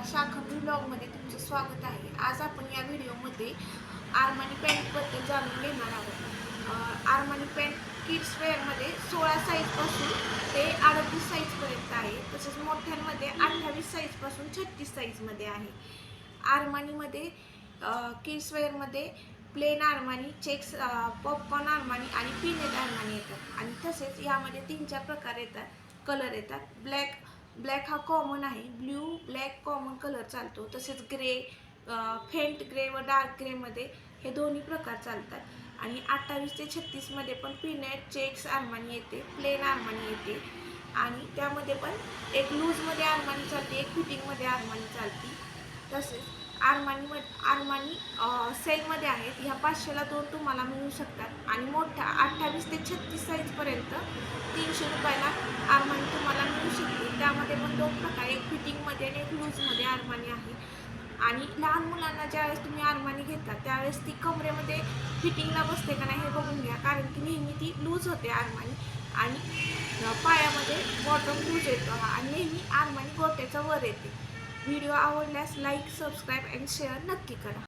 शाखंभरी ब्लॉगमध्ये तुमचं स्वागत आहे। आज आपण या व्हिडिओमध्ये आरमानी पॅन्टबद्दल जाणून घेणार आहोत। आरमानी पॅन्ट किड्स वेअरमध्ये 16 साईजपासून ते 38 साईजपर्यंत आहे। तसेच मोठ्यांमध्ये 28 साईजपासून 36 साईजमध्ये आहे। आरमानीमध्ये kids वेअरमध्ये plain Armani, checks, popcorn Armani आणि पिनेट आरमानी येतात। आणि तसेच यामध्ये 3-4 प्रकार येतात, कलर येतात। ब्लॅक हा कॉमन आहे, ब्ल्यू ब्लॅक कॉमन कलर चालतो। तसेच ग्रे, फेंट ग्रे व डार्क ग्रे मध्ये हे दोन्ही प्रकार चालतात। आणि 28 ते 36 मध्ये पण पिनेट, चेक्स आरमानी येते, प्लेन आरमानी येते। आणि त्यामध्ये पण एक लूज मध्ये आरमानी चालते, एक फिटिंग मध्ये आरमानी चालते। तसेच आरमानी सेलमध्ये आहेत। ह्या 500ला 2 तुम्हाला मिळू शकतात। आणि मोठ्या 28 ते 36 साईज पर्यंत 300 रुपयाला आरमानी तुम्हाला मिळू शकते। त्यामध्ये पण 2 प्रकार, एक फिटिंगमध्ये आणि एक लूजमध्ये आरमानी आहे। आणि लहान मुलांना ज्यावेळेस तुम्ही आरमानी घेता त्यावेळेस ती कमरेमध्ये फिटिंगला बसते का नाही हे बघून घ्या, कारण की नेहमी ती लूज होते आरमानी आणि पायामध्ये बॉटम लूज येतो आणि नेहमी आरमानी गोट्याच्या वर येते। व्हिडिओ आवडल्यास लाईक, सबस्क्राईब आणि शेअर नक्की करा।